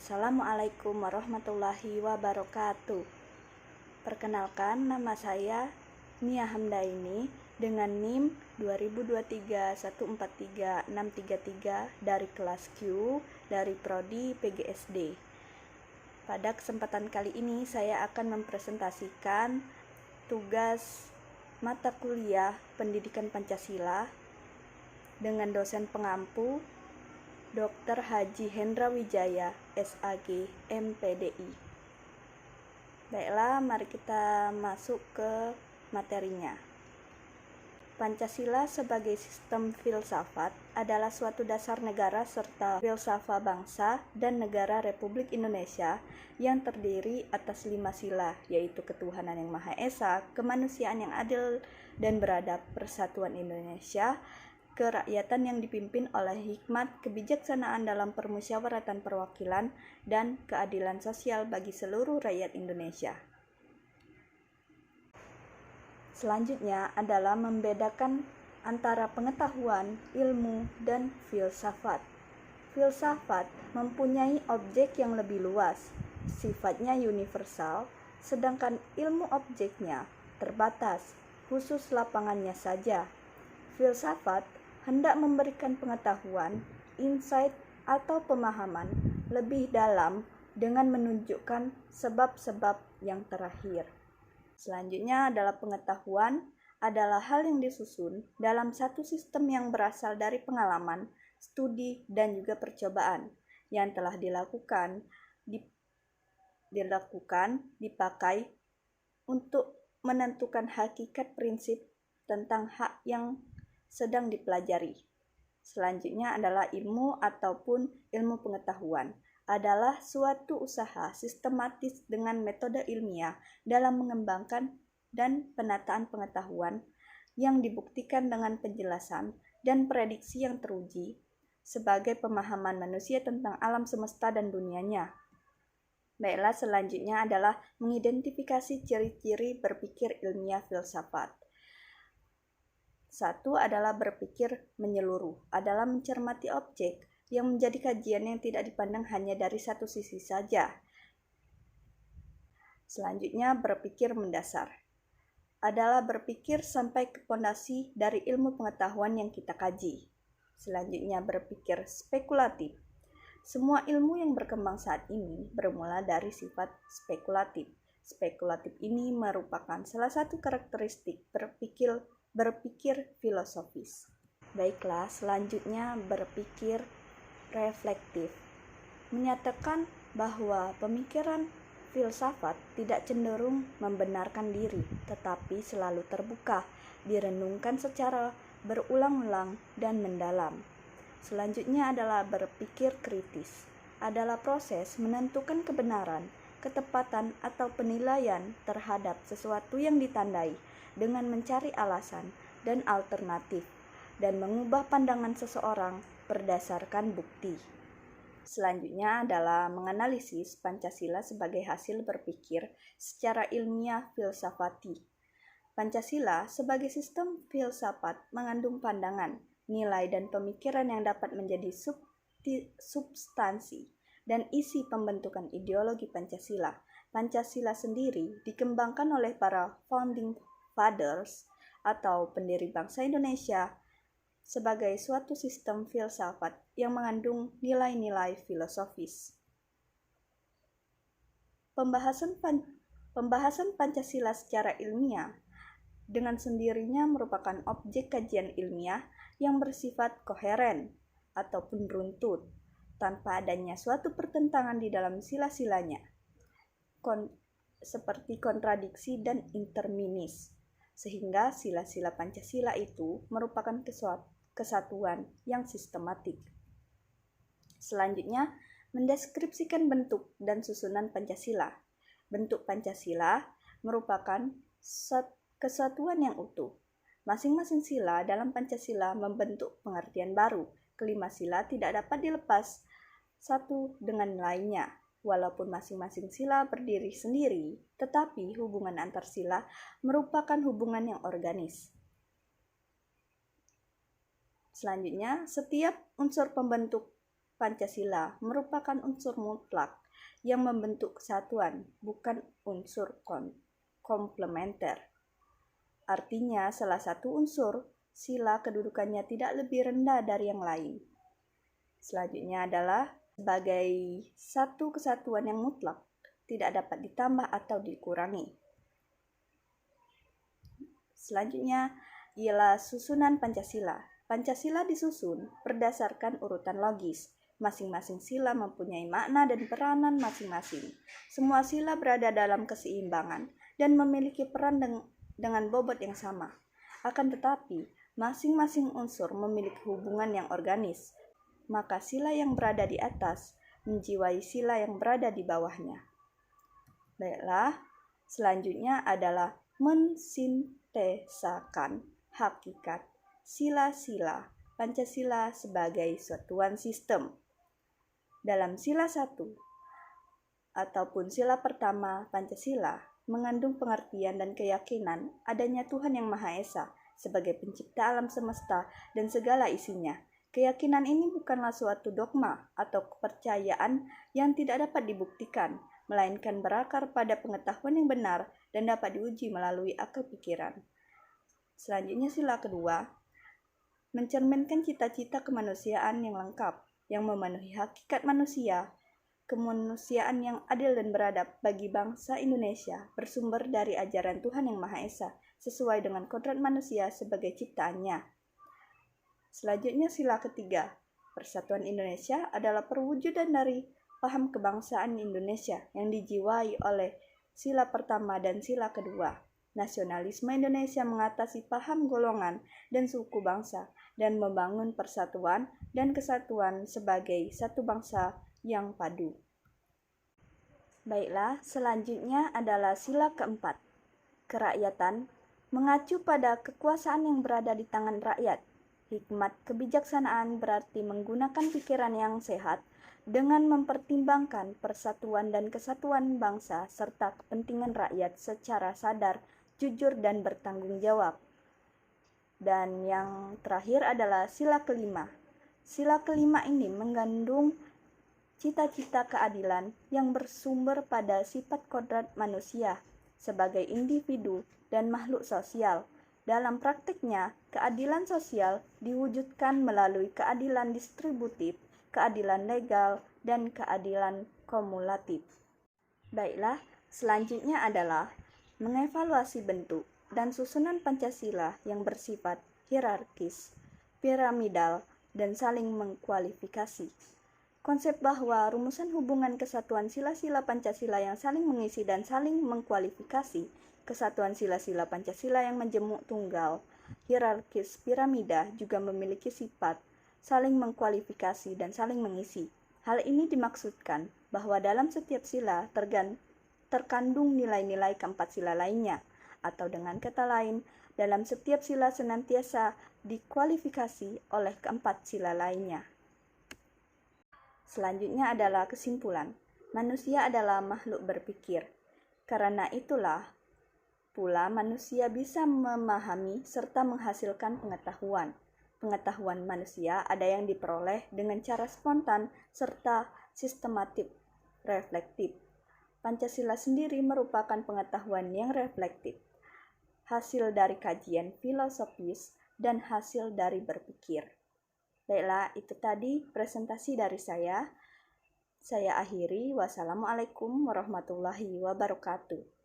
Assalamualaikum warahmatullahi wabarakatuh. Perkenalkan, nama saya Nia Hamdaini dengan NIM 2023143633 dari kelas Q dari Prodi PGSD. Pada kesempatan kali ini saya akan mempresentasikan tugas mata kuliah Pendidikan Pancasila dengan dosen pengampu Dr. Haji Hendra Wijaya, SAG, MPDI. Baiklah, mari kita masuk ke materinya. Pancasila sebagai sistem filsafat adalah suatu dasar negara serta filsafat bangsa dan negara Republik Indonesia yang terdiri atas 5 sila, yaitu ketuhanan yang Maha Esa, kemanusiaan yang adil dan beradab, persatuan Indonesia, kerakyatan yang dipimpin oleh hikmat, kebijaksanaan dalam permusyawaratan perwakilan, dan keadilan sosial bagi seluruh rakyat Indonesia. Selanjutnya adalah membedakan antara pengetahuan, ilmu, dan filsafat. Filsafat mempunyai objek yang lebih luas, sifatnya universal, sedangkan ilmu objeknya terbatas, khusus lapangannya saja. Filsafat hendak memberikan pengetahuan, insight, atau pemahaman lebih dalam dengan menunjukkan sebab-sebab yang terakhir. Selanjutnya adalah pengetahuan adalah hal yang disusun dalam satu sistem yang berasal dari pengalaman, studi, dan juga percobaan yang telah dipakai untuk menentukan hakikat prinsip tentang hak yang sedang dipelajari. Selanjutnya adalah ilmu ataupun ilmu pengetahuan adalah suatu usaha sistematis dengan metode ilmiah dalam mengembangkan dan penataan pengetahuan yang dibuktikan dengan penjelasan dan prediksi yang teruji sebagai pemahaman manusia tentang alam semesta dan dunianya. Baiklah, selanjutnya adalah mengidentifikasi ciri-ciri berpikir ilmiah filsafat. Satu adalah berpikir menyeluruh, adalah mencermati objek yang menjadi kajian yang tidak dipandang hanya dari satu sisi saja. Selanjutnya, berpikir mendasar, adalah berpikir sampai ke pondasi dari ilmu pengetahuan yang kita kaji. Selanjutnya, berpikir spekulatif. Semua ilmu yang berkembang saat ini bermula dari sifat spekulatif. Spekulatif ini merupakan salah satu karakteristik berpikir filosofis. Baiklah, selanjutnya berpikir reflektif. Menyatakan bahwa pemikiran filsafat tidak cenderung membenarkan diri, tetapi selalu terbuka, direnungkan secara berulang-ulang dan mendalam. Selanjutnya adalah berpikir kritis. Adalah proses menentukan kebenaran, ketepatan atau penilaian terhadap sesuatu yang ditandai dengan mencari alasan dan alternatif dan mengubah pandangan seseorang berdasarkan bukti. Selanjutnya adalah menganalisis Pancasila sebagai hasil berpikir secara ilmiah filsafati. Pancasila sebagai sistem filsafat mengandung pandangan, nilai, dan pemikiran yang dapat menjadi substansi dan isi pembentukan ideologi Pancasila. Pancasila sendiri dikembangkan oleh para founding fathers atau pendiri bangsa Indonesia sebagai suatu sistem filsafat yang mengandung nilai-nilai filosofis. Pembahasan Pancasila secara ilmiah dengan sendirinya merupakan objek kajian ilmiah yang bersifat koheren ataupun runtut, tanpa adanya suatu pertentangan di dalam sila-silanya, seperti kontradiksi dan interminis, sehingga sila-sila Pancasila itu merupakan kesatuan yang sistematik. Selanjutnya, mendeskripsikan bentuk dan susunan Pancasila. Bentuk Pancasila merupakan kesatuan yang utuh. Masing-masing sila dalam Pancasila membentuk pengertian baru. Kelima sila tidak dapat dilepas satu dengan lainnya. Walaupun masing-masing sila berdiri sendiri, tetapi hubungan antar sila merupakan hubungan yang organis. Selanjutnya, setiap unsur pembentuk Pancasila merupakan unsur mutlak yang membentuk kesatuan, bukan unsur komplementer. Artinya, salah satu unsur sila kedudukannya tidak lebih rendah dari yang lain. Selanjutnya adalah sebagai satu kesatuan yang mutlak, tidak dapat ditambah atau dikurangi. Selanjutnya ialah susunan Pancasila. Pancasila disusun berdasarkan urutan logis. Masing-masing sila mempunyai makna dan peranan masing-masing. Semua sila berada dalam keseimbangan dan memiliki peran dengan bobot yang sama. Akan tetapi, masing-masing unsur memiliki hubungan yang organis. Maka sila yang berada di atas menjiwai sila yang berada di bawahnya. Baiklah, selanjutnya adalah mensintesakan hakikat sila-sila Pancasila sebagai satuan sistem. Dalam sila 1 ataupun sila pertama Pancasila mengandung pengertian dan keyakinan adanya Tuhan Yang Maha Esa sebagai pencipta alam semesta dan segala isinya. Keyakinan ini bukanlah suatu dogma atau kepercayaan yang tidak dapat dibuktikan, melainkan berakar pada pengetahuan yang benar dan dapat diuji melalui akal pikiran. Selanjutnya sila kedua, mencerminkan cita-cita kemanusiaan yang lengkap, yang memenuhi hakikat manusia, kemanusiaan yang adil dan beradab bagi bangsa Indonesia bersumber dari ajaran Tuhan Yang Maha Esa sesuai dengan kodrat manusia sebagai ciptaannya. Selanjutnya sila ketiga, persatuan Indonesia adalah perwujudan dari paham kebangsaan Indonesia yang dijiwai oleh sila pertama dan sila kedua. Nasionalisme Indonesia mengatasi paham golongan dan suku bangsa dan membangun persatuan dan kesatuan sebagai satu bangsa yang padu. Baiklah, selanjutnya adalah sila keempat, kerakyatan, mengacu pada kekuasaan yang berada di tangan rakyat. Hikmat kebijaksanaan berarti menggunakan pikiran yang sehat dengan mempertimbangkan persatuan dan kesatuan bangsa serta kepentingan rakyat secara sadar, jujur, dan bertanggung jawab. Dan yang terakhir adalah sila kelima. Sila kelima ini mengandung cita-cita keadilan yang bersumber pada sifat kodrat manusia sebagai individu dan makhluk sosial. Dalam praktiknya, keadilan sosial diwujudkan melalui keadilan distributif, keadilan legal, dan keadilan kumulatif. Baiklah, selanjutnya adalah mengevaluasi bentuk dan susunan Pancasila yang bersifat hierarkis, piramidal, dan saling mengkualifikasi. Konsep bahwa rumusan hubungan kesatuan sila-sila Pancasila yang saling mengisi dan saling mengkualifikasi, kesatuan sila-sila Pancasila yang menjemuk tunggal, hierarkis piramida juga memiliki sifat saling mengkualifikasi dan saling mengisi. Hal ini dimaksudkan bahwa dalam setiap sila terkandung nilai-nilai keempat sila lainnya, atau dengan kata lain, dalam setiap sila senantiasa dikualifikasi oleh keempat sila lainnya. Selanjutnya adalah kesimpulan. Manusia adalah makhluk berpikir. Karena itulah pula manusia bisa memahami serta menghasilkan pengetahuan. Pengetahuan manusia ada yang diperoleh dengan cara spontan serta sistematik, reflektif. Pancasila sendiri merupakan pengetahuan yang reflektif, hasil dari kajian filosofis dan hasil dari berpikir. Baiklah, itu tadi presentasi dari saya. Saya akhiri. Wassalamualaikum warahmatullahi wabarakatuh.